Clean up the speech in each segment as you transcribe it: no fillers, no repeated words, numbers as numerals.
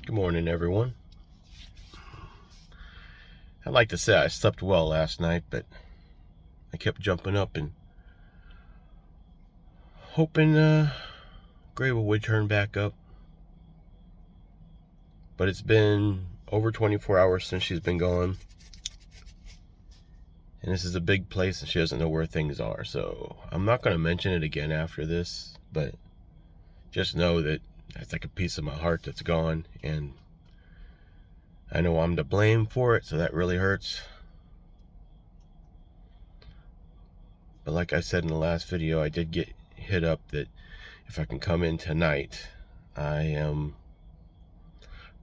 Good morning, everyone. I'd like to say I slept well last night, but I kept jumping up and hoping Grable would turn back up. But it's been over 24 hours since she's been gone. And this is a big place and she doesn't know where things are. So I'm not going to mention it again after this, but just know that that's like a piece of my heart that's gone. And I know I'm to blame for it, so that really hurts. But like I said in the last video, I did get hit up that if I can come in tonight, I am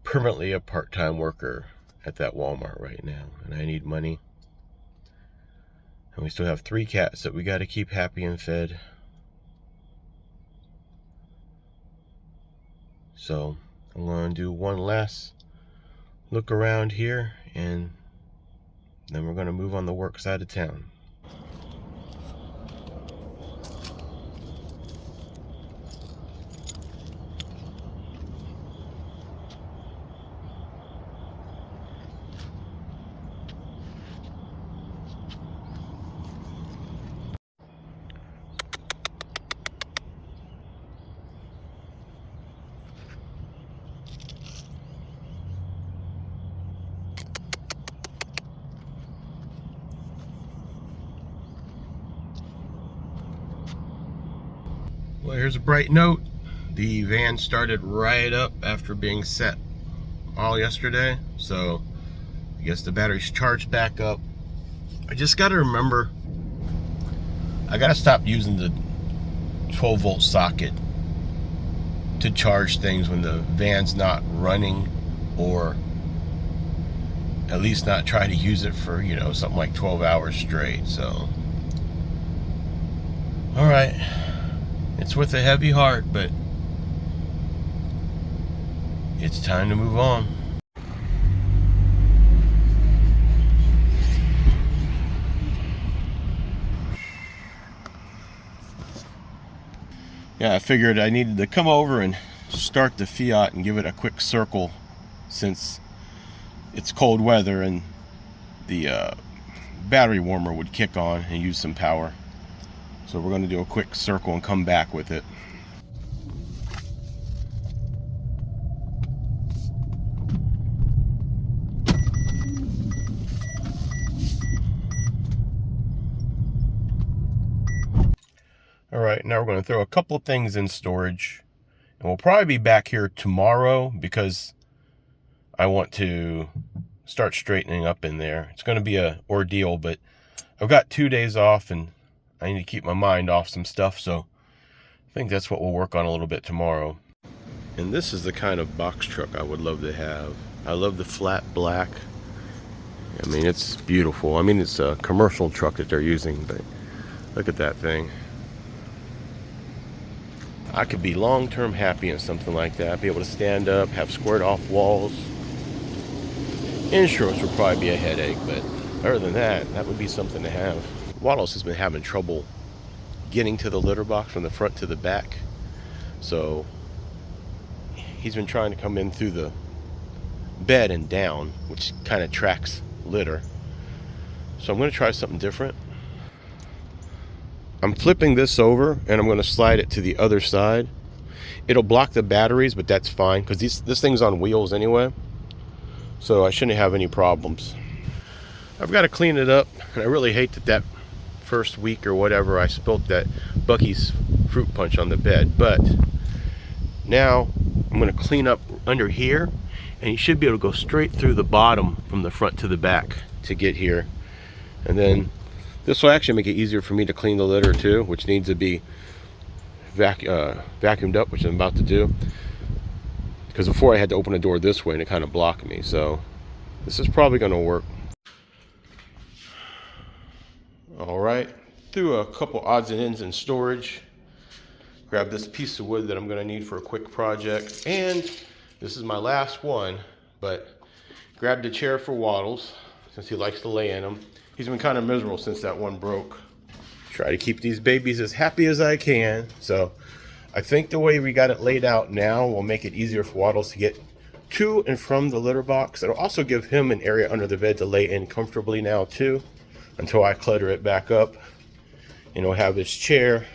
permanently a part-time worker at that Walmart right now, and I need money. And we still have 3 cats that we got to keep happy and fed. So I'm going to do one last look around here, and then we're going to move on the work side of town. Well, here's a bright note. The van started right up after being set all yesterday, so I guess the battery's charged back up. I just got to remember, I got to stop using the 12-volt socket to charge things when the van's not running, or at least not try to use it for, you know, something like 12 hours straight. So, all right. It's with a heavy heart, but it's time to move on. Yeah, I figured I needed to come over and start the Fiat and give it a quick circle, since it's cold weather and the battery warmer would kick on and use some power. So we're going to do a quick circle and come back with it. All right, now we're going to throw a couple of things in storage. And we'll probably be back here tomorrow because I want to start straightening up in there. It's going to be an ordeal, but I've got 2 days off and I need to keep my mind off some stuff, so I think that's what we'll work on a little bit tomorrow. And this is the kind of box truck I would love to have. I love the flat black. I mean, it's beautiful. I mean, it's a commercial truck that they're using, but look at that thing. I could be long-term happy in something like that. Be able to stand up, have squared off walls. Insurance would probably be a headache, but other than that, that would be something to have. Wallace has been having trouble getting to the litter box from the front to the back, so he's been trying to come in through the bed and down, which kind of tracks litter. So I'm going to try something different. I'm flipping this over and I'm going to slide it to the other side. It'll block the batteries, but that's fine because this thing's on wheels anyway, so I shouldn't have any problems. I've got to clean it up, and I really hate that first week or whatever I spilt that Bucky's fruit punch on the bed, but now I'm going to clean up under here, and you should be able to go straight through the bottom from the front to the back to get here. And then this will actually make it easier for me to clean the litter too, which needs to be vacuumed up, which I'm about to do, because before I had to open the door this way and it kind of blocked me. So this is probably going to work. All right, threw a couple odds and ends in storage. Grab this piece of wood that I'm going to need for a quick project, and this is my last one, but grabbed a chair for Waddles since he likes to lay in them. He's been kind of miserable since that one broke. Try to keep these babies as happy as I can. So I think the way we got it laid out now will make it easier for Waddles to get to and from the litter box. It'll also give him an area under the bed to lay in comfortably now too, until I clutter it back up. And he'll have his chair.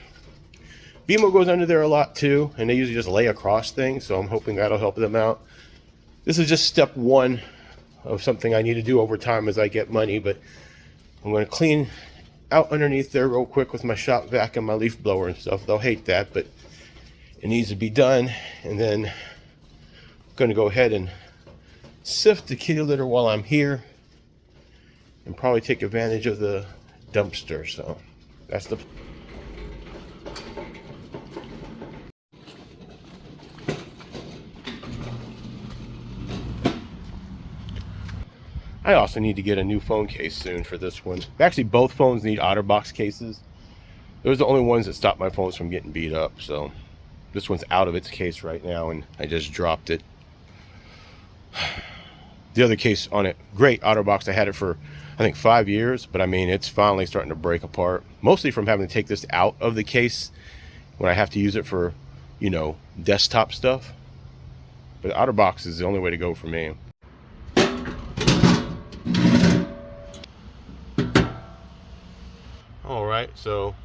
Bimo goes under there a lot too, and they usually just lay across things, so I'm hoping that'll help them out. This is just step one of something I need to do over time as I get money, but I'm going to clean out underneath there real quick with my shop vac and my leaf blower and stuff. They'll hate that, but it needs to be done. And then I'm going to go ahead and sift the kitty litter while I'm here and probably take advantage of the dumpster. So that's the... I also need to get a new phone case soon for this one. Actually, both phones need OtterBox cases. Those are the only ones that stop my phones from getting beat up. So this one's out of its case right now, and I just dropped it. The other case on it, great OtterBox. I had it for, I think, 5 years, but I mean, it's finally starting to break apart. Mostly from having to take this out of the case when I have to use it for, you know, desktop stuff. But OtterBox is the only way to go for me. Alright, so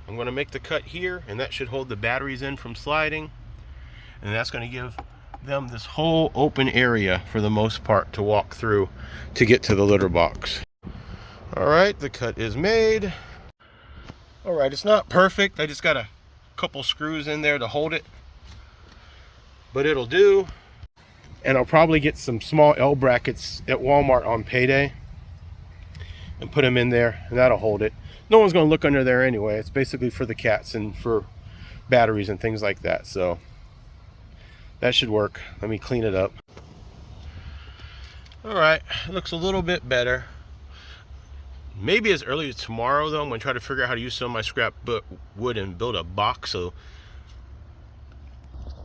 I'm going to make the cut here, and that should hold the batteries in from sliding. And that's going to give them this whole open area for the most part to walk through to get to the litter box. Alright, the cut is made. Alright, it's not perfect. I just got a couple screws in there to hold it, but it'll do. And I'll probably get some small L brackets at Walmart on payday and put them in there, and that'll hold it. No one's going to look under there anyway. It's basically for the cats and for batteries and things like that. So that should work. Let me clean it up. Alright, it looks a little bit better. Maybe as early as tomorrow though, I'm going to try to figure out how to use some of my scrap wood and build a box so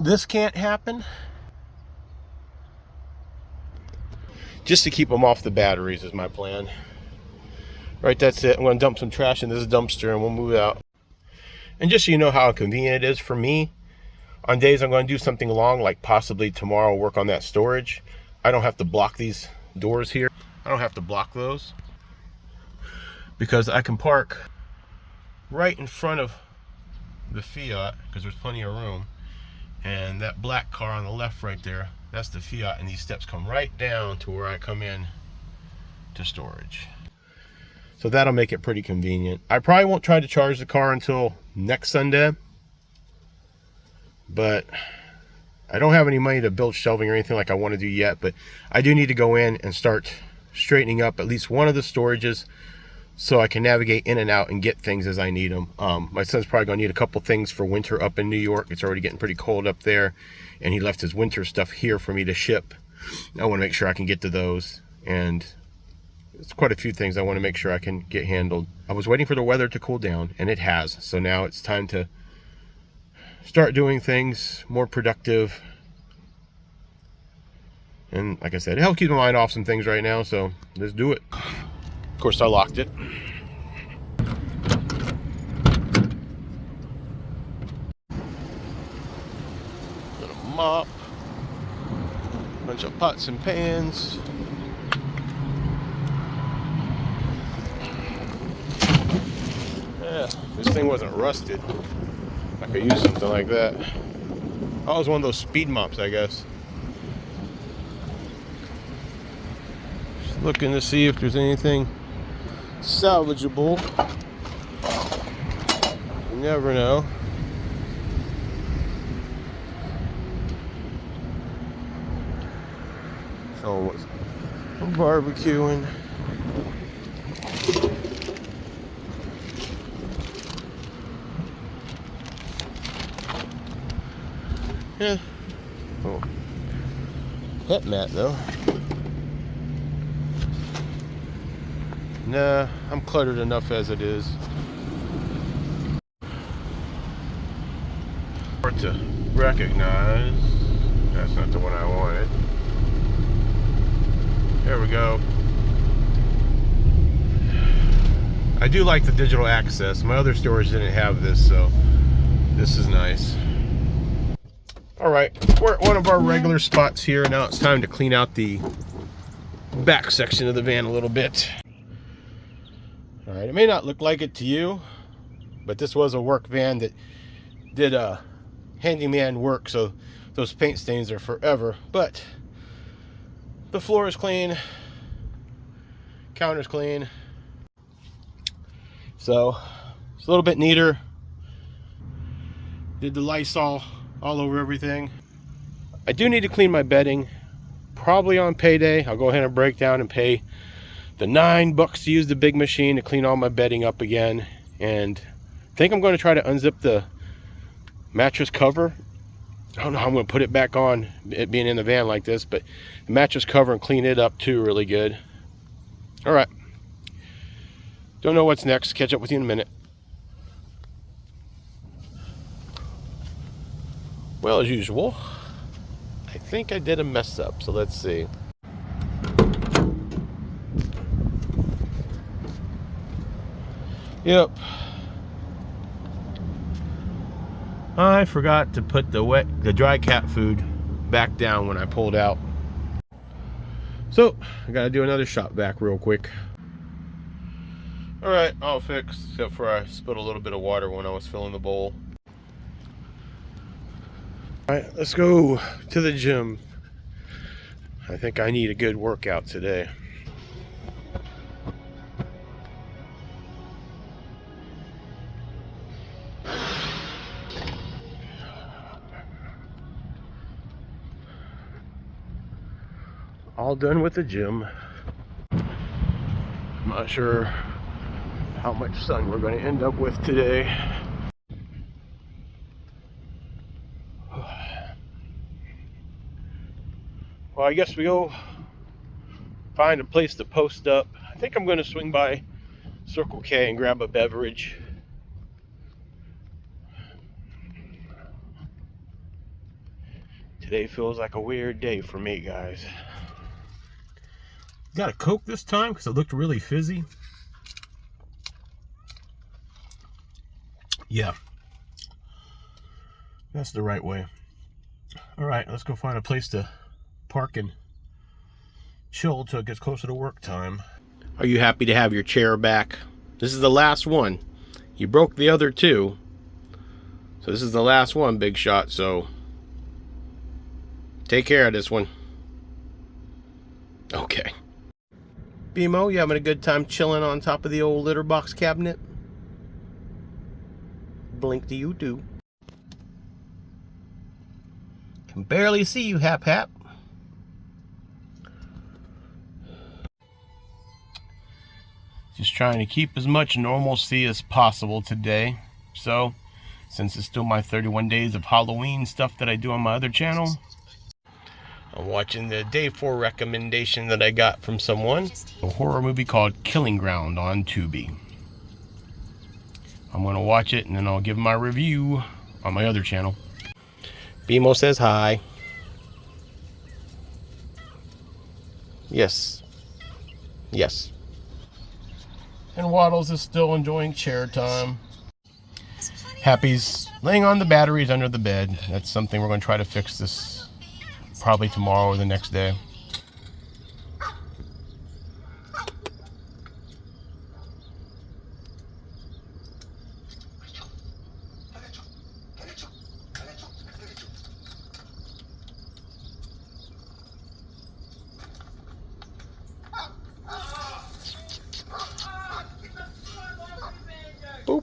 this can't happen. Just to keep them off the batteries is my plan. Right, that's it. I'm going to dump some trash in this dumpster and we'll move out. And just so you know how convenient it is for me, on days I'm going to do something long, like possibly tomorrow work on that storage, I don't have to block these doors here. I don't have to block those because I can park right in front of the Fiat because there's plenty of room. And that black car on the left right there, that's the Fiat, and these steps come right down to where I come in to storage. So that'll make it pretty convenient. I probably won't try to charge the car until next Sunday, but I don't have any money to build shelving or anything like I want to do yet, but I do need to go in and start straightening up at least one of the storages so I can navigate in and out and get things as I need them. My son's probably going to need a couple things for winter up in New York. It's already getting pretty cold up there, and he left his winter stuff here for me to ship. I want to make sure I can get to those, and it's quite a few things I want to make sure I can get handled. I was waiting for the weather to cool down, and it has. So now it's time to start doing things more productive. And like I said, it helps keep my mind off some things right now, so let's do it. Of course, I locked it. Gonna mop. Bunch of pots and pans. Yeah, this thing wasn't rusted. I could use something like that. Oh, it was one of those speed mops, I guess. Just looking to see if there's anything salvageable. You never know. Someone was barbecuing. Yeah. Oh. Pet mat though. Nah, I'm cluttered enough as it is. Hard to recognize. That's not the one I wanted. There we go. I do like the digital access. My other storage didn't have this, so this is nice. All right, we're at one of our regular spots here. Now it's time to clean out the back section of the van a little bit. All right, it may not look like it to you, but this was a work van that did handyman work, so those paint stains are forever. But the floor is clean, counter's clean, so it's a little bit neater. Did the Lysol all over everything. I do need to clean my bedding, probably on payday. I'll go ahead and break down and pay the $9 to use the big machine to clean all my bedding up again. And I think I'm going to try to unzip the mattress cover. I don't know how I'm going to put it back on, it being in the van like this, but the mattress cover and clean it up too really good. All right, don't know what's next. Catch up with you in a minute. Well, as usual, I think I did a mess up, so let's see. Yep. I forgot to put the dry cat food back down when I pulled out. So, I gotta do another shop vac real quick. Alright, all fixed, except for I spilled a little bit of water when I was filling the bowl. Alright, let's go to the gym. I think I need a good workout today. All done with the gym. I'm not sure how much sun we're going to end up with today. Well, I guess we go find a place to post up. I think I'm going to swing by Circle K and grab a beverage. Today feels like a weird day for me, guys. Got a Coke this time because it looked really fizzy. Yeah, that's the right way. All right, let's go find a place to park and chill till it gets closer to work time. Are you happy to have your chair back? This is the last one. You broke the other two, so this is the last one, big shot. So take care of this one. Okay. BMO, you having a good time chilling on top of the old litter box cabinet? Blink to you too. Can barely see you, Hap Hap. Just trying to keep as much normalcy as possible today. So, since it's still my 31 days of Halloween stuff that I do on my other channel, I'm watching the day 4 recommendation that I got from someone. A horror movie called Killing Ground on Tubi. I'm going to watch it and then I'll give my review on my other channel. BMO says hi. Yes. Yes. And Waddles is still enjoying chair time. Happy's laying on the batteries under the bed. That's something we're going to try to fix this probably tomorrow or the next day. Boop.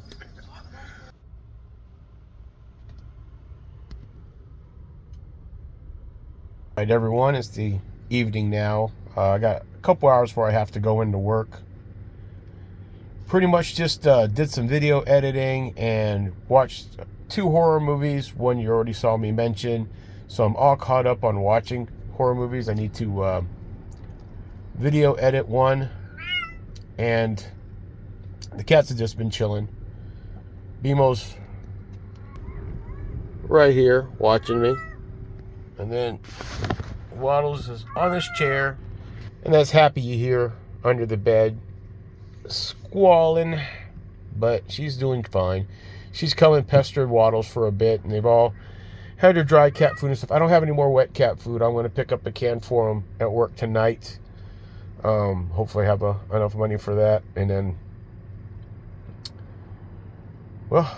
All right, everyone, it's the evening now. I got a couple hours before I have to go into work. Pretty much just did some video editing and watched 2 horror movies. One you already saw me mention. So I'm all caught up on watching horror movies. I need to video edit one. And the cats have just been chilling. BMO's right here watching me. And then Waddles is on this chair. And that's Happy you hear under the bed squalling. But she's doing fine. She's come and pestered Waddles for a bit. And they've all had your dry cat food and stuff. I don't have any more wet cat food. I'm going to pick up a can for them at work tonight. Hopefully I have enough money for that. And then, well,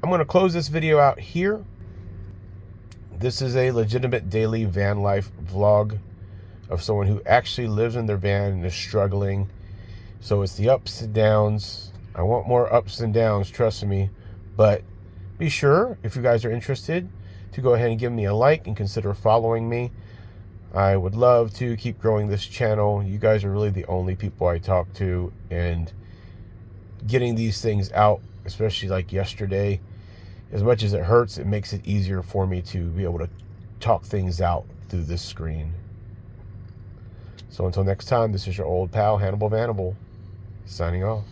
I'm going to close this video out here. This is a legitimate daily van life vlog of someone who actually lives in their van and is struggling. So it's the ups and downs. I want more ups and downs, trust me. But be sure, if you guys are interested, to go ahead and give me a like and consider following me. I would love to keep growing this channel. You guys are really the only people I talk to, and getting these things out, especially like yesterday, as much as it hurts, it makes it easier for me to be able to talk things out through this screen. So until next time, this is your old pal, Hannibal, signing off.